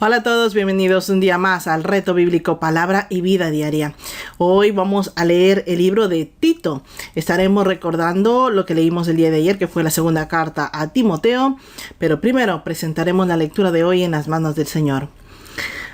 Hola a todos, bienvenidos un día más al Reto Bíblico Palabra y Vida Diaria. Hoy vamos a leer el libro de Tito. Estaremos recordando lo que leímos el día de ayer, que fue la segunda carta a Timoteo, pero primero presentaremos la lectura de hoy en las manos del Señor.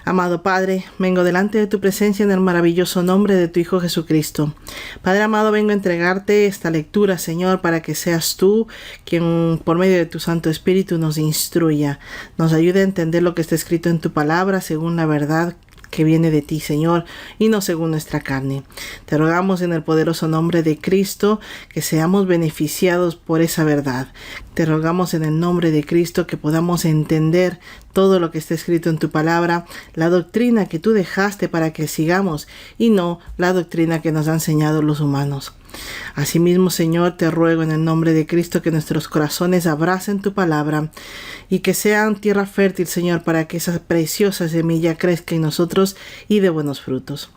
Amado Padre, vengo delante de tu presencia en el maravilloso nombre de tu Hijo Jesucristo. Padre amado, vengo a entregarte esta lectura, Señor, para que seas tú quien por medio de tu Santo Espíritu nos instruya, nos ayude a entender lo que está escrito en tu palabra según la verdad que viene de ti, Señor, y no según nuestra carne. Te rogamos en el poderoso nombre de Cristo que seamos beneficiados por esa verdad. Te rogamos en el nombre de Cristo que podamos entender todo lo que está escrito en tu palabra, la doctrina que tú dejaste para que sigamos y no la doctrina que nos han enseñado los humanos. Asimismo, Señor, te ruego en el nombre de Cristo que nuestros corazones abracen tu palabra y que sean tierra fértil, Señor, para que esa preciosa semilla crezca en nosotros y dé buenos frutos.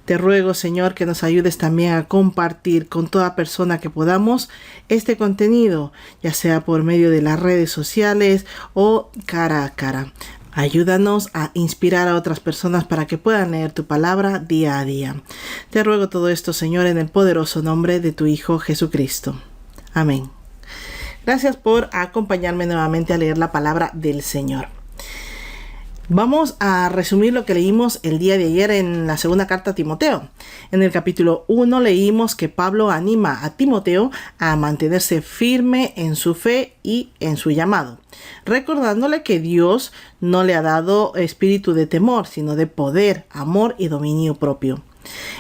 Te ruego, Señor, que nos ayudes también a compartir con toda persona que podamos este contenido, ya sea por medio de las redes sociales o cara a cara. Ayúdanos a inspirar a otras personas para que puedan leer tu palabra día a día. Te ruego todo esto, Señor, en el poderoso nombre de tu Hijo Jesucristo. Amén. Gracias por acompañarme nuevamente a leer la palabra del Señor. Vamos a resumir lo que leímos el día de ayer en la segunda carta a Timoteo. En el capítulo 1 leímos que Pablo anima a Timoteo a mantenerse firme en su fe y en su llamado, recordándole que Dios no le ha dado espíritu de temor, sino de poder, amor y dominio propio.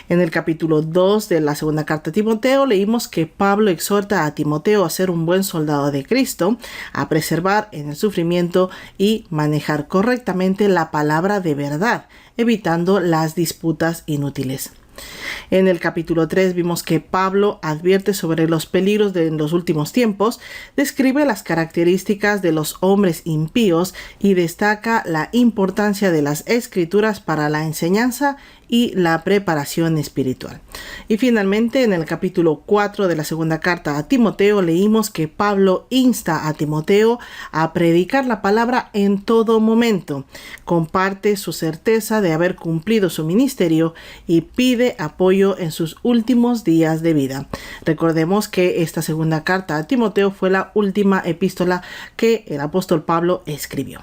En el capítulo 2 de la segunda carta a Timoteo leímos que Pablo exhorta a Timoteo a ser un buen soldado de Cristo, a preservar en el sufrimiento y manejar correctamente la palabra de verdad, evitando las disputas inútiles. En el capítulo 3 vimos que Pablo advierte sobre los peligros de los últimos tiempos, describe las características de los hombres impíos y destaca la importancia de las escrituras para la enseñanza y la preparación espiritual. Y finalmente, en el capítulo 4 de la segunda carta a Timoteo leímos que Pablo insta a Timoteo a predicar la palabra en todo momento, comparte su certeza de haber cumplido su ministerio y pide apoyo en sus últimos días de vida. Recordemos que esta segunda carta a Timoteo fue la última epístola que el apóstol Pablo escribió.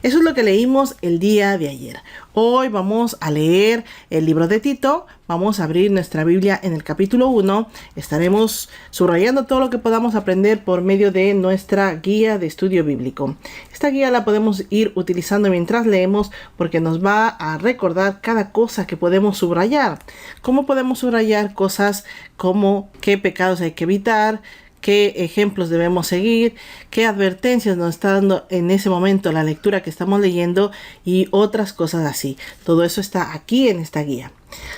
Eso es lo que leímos el día de ayer. Hoy vamos a leer el libro de Tito. Vamos a abrir nuestra Biblia en el capítulo 1. Estaremos subrayando todo lo que podamos aprender por medio de nuestra guía de estudio bíblico. Esta guía la podemos ir utilizando mientras leemos porque nos va a recordar cada cosa que podemos subrayar. ¿Cómo podemos subrayar cosas como qué pecados hay que evitar? ¿Qué ejemplos debemos seguir? ¿Qué advertencias nos está dando en ese momento la lectura que estamos leyendo? Y otras cosas así. Todo eso está aquí en esta guía.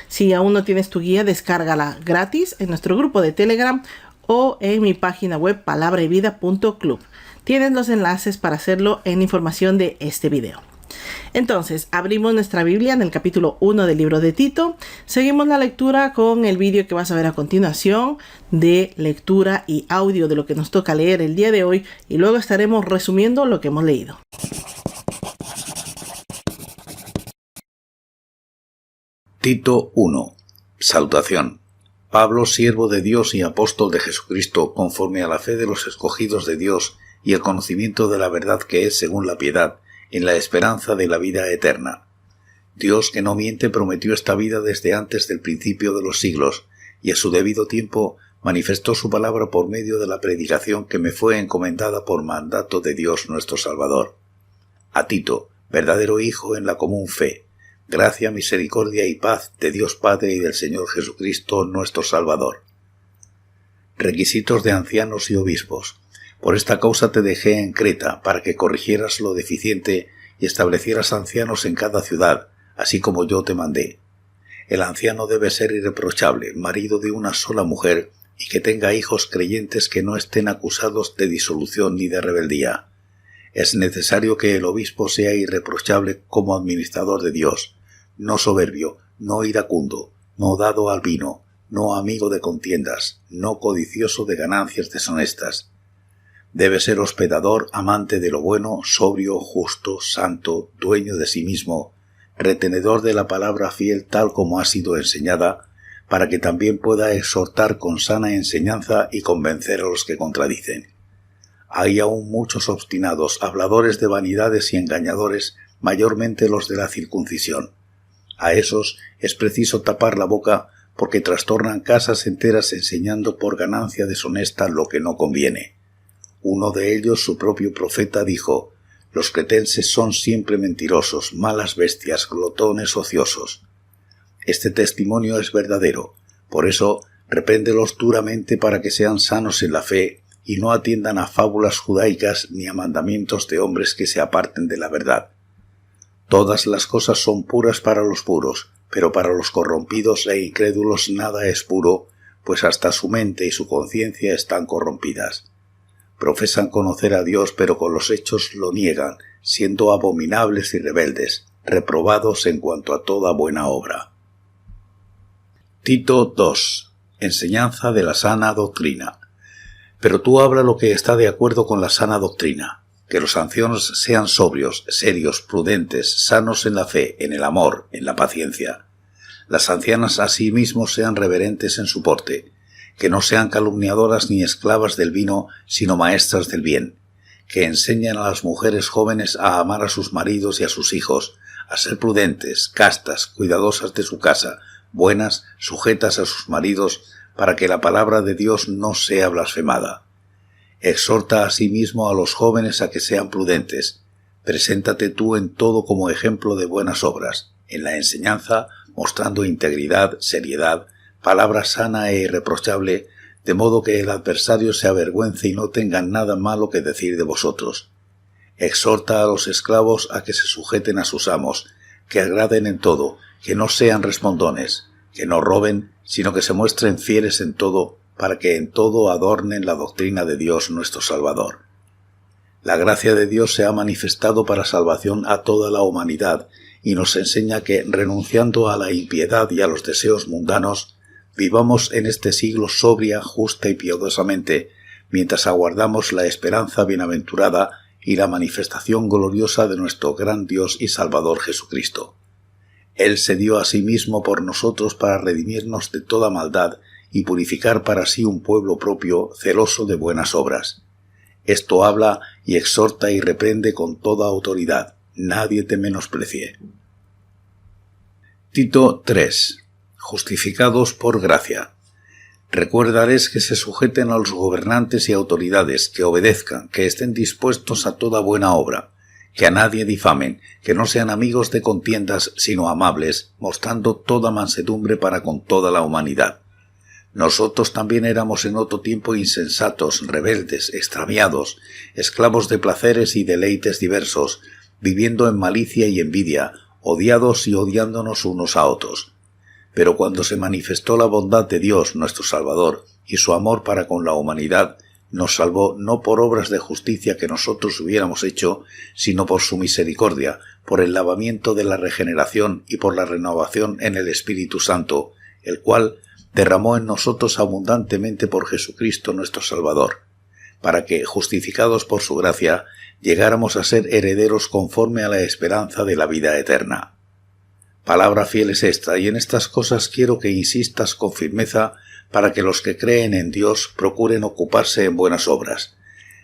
Si aún no tienes tu guía, descárgala gratis en nuestro grupo de Telegram o en mi página web palabrayvida.club. Tienes los enlaces para hacerlo en información de este video. Entonces, abrimos nuestra Biblia en el capítulo 1 del libro de Tito. Seguimos la lectura con el vídeo que vas a ver a continuación de lectura y audio de lo que nos toca leer el día de hoy y luego estaremos resumiendo lo que hemos leído. Tito 1. Salutación. Pablo, siervo de Dios y apóstol de Jesucristo, conforme a la fe de los escogidos de Dios y el conocimiento de la verdad que es según la piedad, en la esperanza de la vida eterna. Dios, que no miente, prometió esta vida desde antes del principio de los siglos, y a su debido tiempo manifestó su palabra por medio de la predicación que me fue encomendada por mandato de Dios nuestro Salvador. A Tito, verdadero hijo en la común fe, gracia, misericordia y paz de Dios Padre y del Señor Jesucristo nuestro Salvador. Requisitos de ancianos y obispos. Por esta causa te dejé en Creta, para que corrigieras lo deficiente y establecieras ancianos en cada ciudad, así como yo te mandé. El anciano debe ser irreprochable, marido de una sola mujer, y que tenga hijos creyentes que no estén acusados de disolución ni de rebeldía. Es necesario que el obispo sea irreprochable como administrador de Dios, no soberbio, no iracundo, no dado al vino, no amigo de contiendas, no codicioso de ganancias deshonestas. Debe ser hospedador, amante de lo bueno, sobrio, justo, santo, dueño de sí mismo, retenedor de la palabra fiel tal como ha sido enseñada, para que también pueda exhortar con sana enseñanza y convencer a los que contradicen. Hay aún muchos obstinados, habladores de vanidades y engañadores, mayormente los de la circuncisión. A esos es preciso tapar la boca porque trastornan casas enteras enseñando por ganancia deshonesta lo que no conviene. Uno de ellos, su propio profeta, dijo: «Los cretenses son siempre mentirosos, malas bestias, glotones ociosos». Este testimonio es verdadero, por eso repréndelos duramente para que sean sanos en la fe y no atiendan a fábulas judaicas ni a mandamientos de hombres que se aparten de la verdad. Todas las cosas son puras para los puros, pero para los corrompidos e incrédulos nada es puro, pues hasta su mente y su conciencia están corrompidas. Profesan conocer a Dios, pero con los hechos lo niegan, siendo abominables y rebeldes, reprobados en cuanto a toda buena obra. Tito 2. Enseñanza de la sana doctrina. Pero tú habla lo que está de acuerdo con la sana doctrina, que los ancianos sean sobrios, serios, prudentes, sanos en la fe, en el amor, en la paciencia. Las ancianas asimismo sean reverentes en su porte, que no sean calumniadoras ni esclavas del vino, sino maestras del bien, que enseñen a las mujeres jóvenes a amar a sus maridos y a sus hijos, a ser prudentes, castas, cuidadosas de su casa, buenas, sujetas a sus maridos, para que la palabra de Dios no sea blasfemada. Exhorta asimismo a los jóvenes a que sean prudentes. Preséntate tú en todo como ejemplo de buenas obras, en la enseñanza, mostrando integridad, seriedad, palabra sana e irreprochable, de modo que el adversario se avergüence y no tenga nada malo que decir de vosotros. Exhorta a los esclavos a que se sujeten a sus amos, que agraden en todo, que no sean respondones, que no roben, sino que se muestren fieles en todo, para que en todo adornen la doctrina de Dios nuestro Salvador. La gracia de Dios se ha manifestado para salvación a toda la humanidad, y nos enseña que, renunciando a la impiedad y a los deseos mundanos, vivamos en este siglo sobria, justa y piadosamente, mientras aguardamos la esperanza bienaventurada y la manifestación gloriosa de nuestro gran Dios y Salvador Jesucristo. Él se dio a sí mismo por nosotros para redimirnos de toda maldad y purificar para sí un pueblo propio, celoso de buenas obras. Esto habla y exhorta y reprende con toda autoridad. Nadie te menosprecie. Tito 3. Justificados por gracia. Recuérdales que se sujeten a los gobernantes y autoridades, que obedezcan, que estén dispuestos a toda buena obra, que a nadie difamen, que no sean amigos de contiendas, sino amables, mostrando toda mansedumbre para con toda la humanidad. Nosotros también éramos en otro tiempo insensatos, rebeldes, extraviados, esclavos de placeres y deleites diversos, viviendo en malicia y envidia, odiados y odiándonos unos a otros. Pero cuando se manifestó la bondad de Dios nuestro Salvador y su amor para con la humanidad, nos salvó no por obras de justicia que nosotros hubiéramos hecho, sino por su misericordia, por el lavamiento de la regeneración y por la renovación en el Espíritu Santo, el cual derramó en nosotros abundantemente por Jesucristo nuestro Salvador, para que, justificados por su gracia, llegáramos a ser herederos conforme a la esperanza de la vida eterna. Palabra fiel es esta, y en estas cosas quiero que insistas con firmeza, para que los que creen en Dios procuren ocuparse en buenas obras.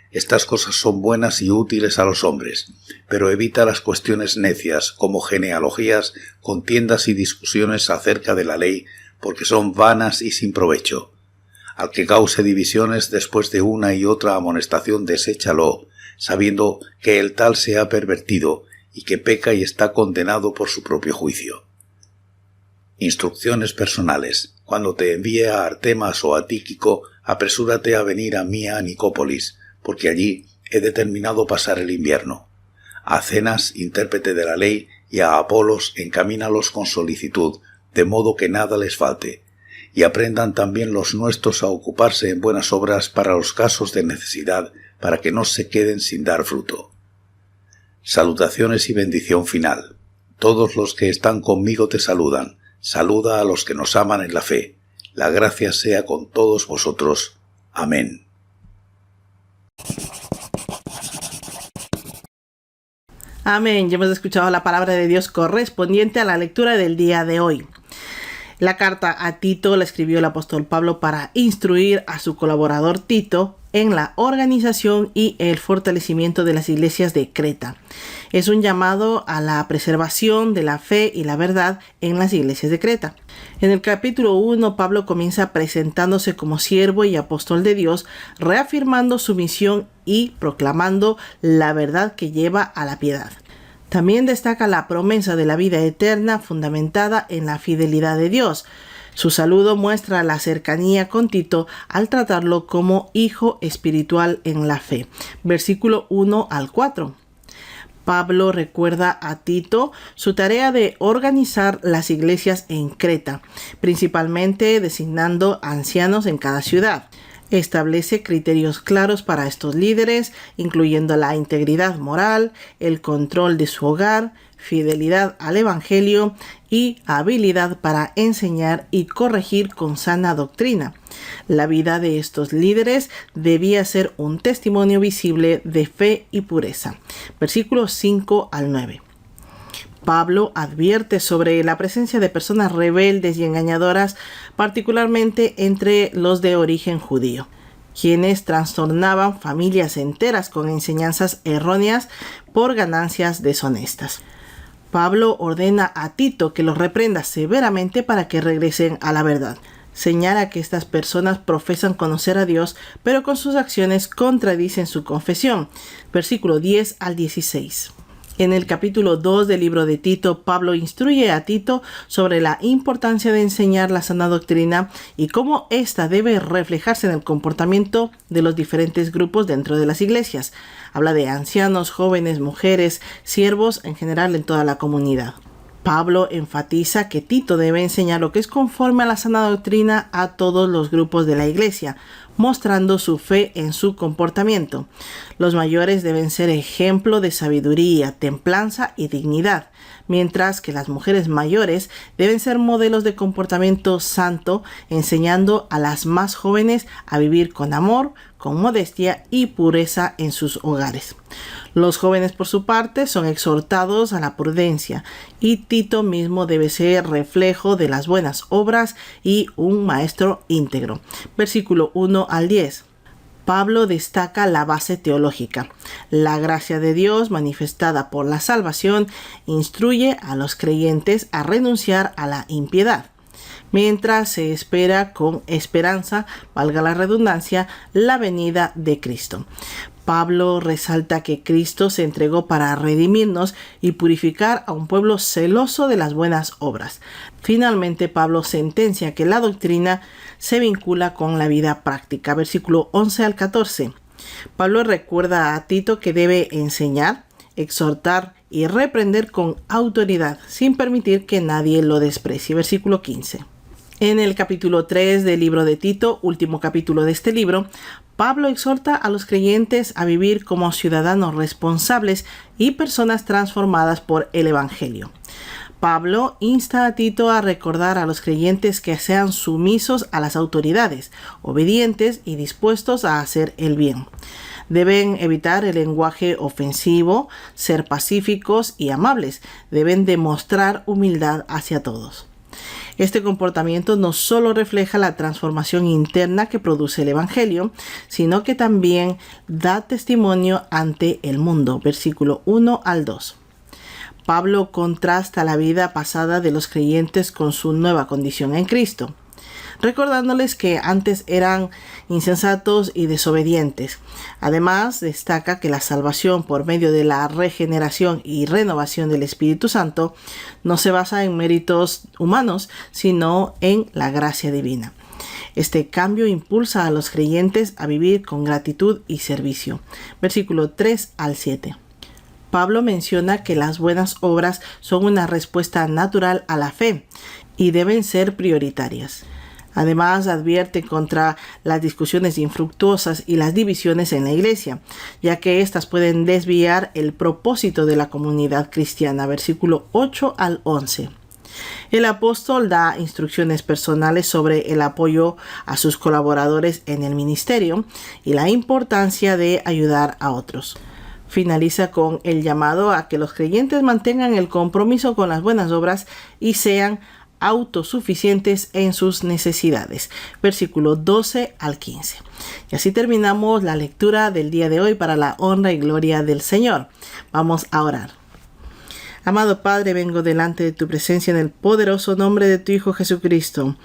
Estas cosas son buenas y útiles a los hombres, pero evita las cuestiones necias, como genealogías, contiendas y discusiones acerca de la ley, porque son vanas y sin provecho. Al que cause divisiones después de una y otra amonestación, deséchalo, sabiendo que el tal se ha pervertido, y que peca y está condenado por su propio juicio. Instrucciones personales. Cuando te envíe a Artemas o a Tíquico, apresúrate a venir a mí a Nicópolis, porque allí he determinado pasar el invierno. A Zenas, intérprete de la ley, y a Apolos, encamínalos con solicitud, de modo que nada les falte, y aprendan también los nuestros a ocuparse en buenas obras para los casos de necesidad, para que no se queden sin dar fruto. Salutaciones y bendición final. Todos los que están conmigo te saludan. Saluda a los que nos aman en la fe. La gracia sea con todos vosotros. Amén. Amén. Ya hemos escuchado la palabra de Dios correspondiente a la lectura del día de hoy. La carta a Tito la escribió el apóstol Pablo para instruir a su colaborador Tito en la organización y el fortalecimiento de las iglesias de Creta. Es un llamado a la preservación de la fe y la verdad en las iglesias de Creta. En el capítulo 1, Pablo comienza presentándose como siervo y apóstol de Dios, reafirmando su misión y proclamando la verdad que lleva a la piedad. También destaca la promesa de la vida eterna fundamentada en la fidelidad de Dios. Su saludo muestra la cercanía con Tito al tratarlo como hijo espiritual en la fe. Versículo 1 al 4. Pablo recuerda a Tito su tarea de organizar las iglesias en Creta, principalmente designando ancianos en cada ciudad. Establece criterios claros para estos líderes, incluyendo la integridad moral, el control de su hogar, fidelidad al Evangelio y habilidad para enseñar y corregir con sana doctrina. La vida de estos líderes debía ser un testimonio visible de fe y pureza. Versículos 5 al 9. Pablo advierte sobre la presencia de personas rebeldes y engañadoras, particularmente entre los de origen judío, quienes trastornaban familias enteras con enseñanzas erróneas por ganancias deshonestas. Pablo ordena a Tito que los reprenda severamente para que regresen a la verdad. Señala que estas personas profesan conocer a Dios, pero con sus acciones contradicen su confesión. Versículo 10 al 16. En el capítulo 2 del libro de Tito, Pablo instruye a Tito sobre la importancia de enseñar la sana doctrina y cómo ésta debe reflejarse en el comportamiento de los diferentes grupos dentro de las iglesias. Habla de ancianos, jóvenes, mujeres, siervos, en general en toda la comunidad. Pablo enfatiza que Tito debe enseñar lo que es conforme a la sana doctrina a todos los grupos de la iglesia, mostrando su fe en su comportamiento. Los mayores deben ser ejemplo de sabiduría, templanza y dignidad, mientras que las mujeres mayores deben ser modelos de comportamiento santo, enseñando a las más jóvenes a vivir con amor, con modestia y pureza en sus hogares. Los jóvenes, por su parte, son exhortados a la prudencia, y Tito mismo debe ser reflejo de las buenas obras y un maestro íntegro. Versículo 1 al 10. Pablo destaca la base teológica. La gracia de Dios manifestada por la salvación instruye a los creyentes a renunciar a la impiedad, mientras se espera con esperanza, valga la redundancia, la venida de Cristo. Pablo resalta que Cristo se entregó para redimirnos y purificar a un pueblo celoso de las buenas obras. Finalmente, Pablo sentencia que la doctrina se vincula con la vida práctica. Versículo 11 al 14. Pablo recuerda a Tito que debe enseñar, exhortar y reprender con autoridad, sin permitir que nadie lo desprecie. Versículo 15. En el capítulo 3 del libro de Tito, último capítulo de este libro, Pablo exhorta a los creyentes a vivir como ciudadanos responsables y personas transformadas por el Evangelio. Pablo insta a Tito a recordar a los creyentes que sean sumisos a las autoridades, obedientes y dispuestos a hacer el bien. Deben evitar el lenguaje ofensivo, ser pacíficos y amables. Deben demostrar humildad hacia todos. Este comportamiento no solo refleja la transformación interna que produce el Evangelio, sino que también da testimonio ante el mundo. Versículo 1 al 2. Pablo contrasta la vida pasada de los creyentes con su nueva condición en Cristo, recordándoles que antes eran insensatos y desobedientes. Además, destaca que la salvación por medio de la regeneración y renovación del Espíritu Santo no se basa en méritos humanos, sino en la gracia divina. Este cambio impulsa a los creyentes a vivir con gratitud y servicio. Versículo 3 al 7. Pablo menciona que las buenas obras son una respuesta natural a la fe y deben ser prioritarias. Además, advierte contra las discusiones infructuosas y las divisiones en la iglesia, ya que éstas pueden desviar el propósito de la comunidad cristiana. Versículo 8 al 11. El apóstol da instrucciones personales sobre el apoyo a sus colaboradores en el ministerio y la importancia de ayudar a otros. finaliza con el llamado a que los creyentes mantengan el compromiso con las buenas obras y sean autosuficientes en sus necesidades. Versículo 12 al 15. Y así terminamos la lectura del día de hoy para la honra y gloria del Señor. Vamos a orar. Amado Padre, vengo delante de tu presencia en el poderoso nombre de tu Hijo Jesucristo.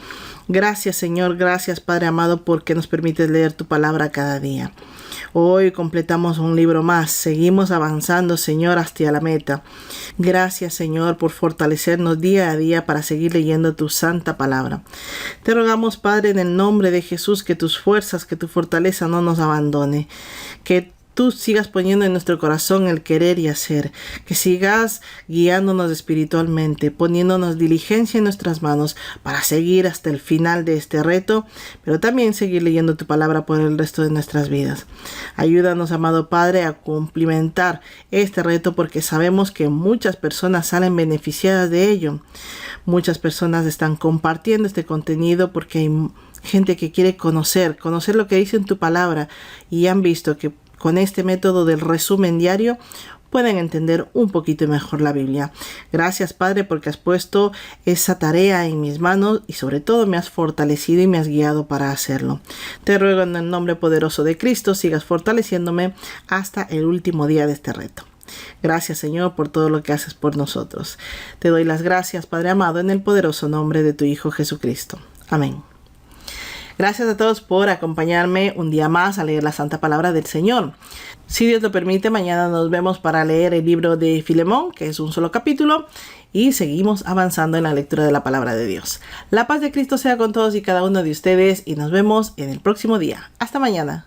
Gracias, Señor, gracias, Padre amado, porque nos permites leer tu palabra cada día. Hoy completamos un libro más. Seguimos avanzando, Señor, hasta la meta. Gracias, Señor, por fortalecernos día a día para seguir leyendo tu santa palabra. Te rogamos, Padre, en el nombre de Jesús, que tus fuerzas, que tu fortaleza no nos abandone. Que tú sigas poniendo en nuestro corazón el querer y hacer, que sigas guiándonos espiritualmente, poniéndonos diligencia en nuestras manos para seguir hasta el final de este reto, pero también seguir leyendo tu palabra por el resto de nuestras vidas. Ayúdanos, amado Padre, a cumplimentar este reto porque sabemos que muchas personas salen beneficiadas de ello. Muchas personas están compartiendo este contenido porque hay gente que quiere conocer lo que dice en tu palabra y han visto que con este método del resumen diario pueden entender un poquito mejor la Biblia. Gracias, Padre, porque has puesto esa tarea en mis manos y sobre todo me has fortalecido y me has guiado para hacerlo. Te ruego en el nombre poderoso de Cristo sigas fortaleciéndome hasta el último día de este reto. Gracias, Señor, por todo lo que haces por nosotros. Te doy las gracias, Padre amado, en el poderoso nombre de tu Hijo Jesucristo. Amén. Gracias a todos por acompañarme un día más a leer la Santa Palabra del Señor. Si Dios lo permite, mañana nos vemos para leer el libro de Filemón, que es un solo capítulo, y seguimos avanzando en la lectura de la Palabra de Dios. La paz de Cristo sea con todos y cada uno de ustedes, y nos vemos en el próximo día. Hasta mañana.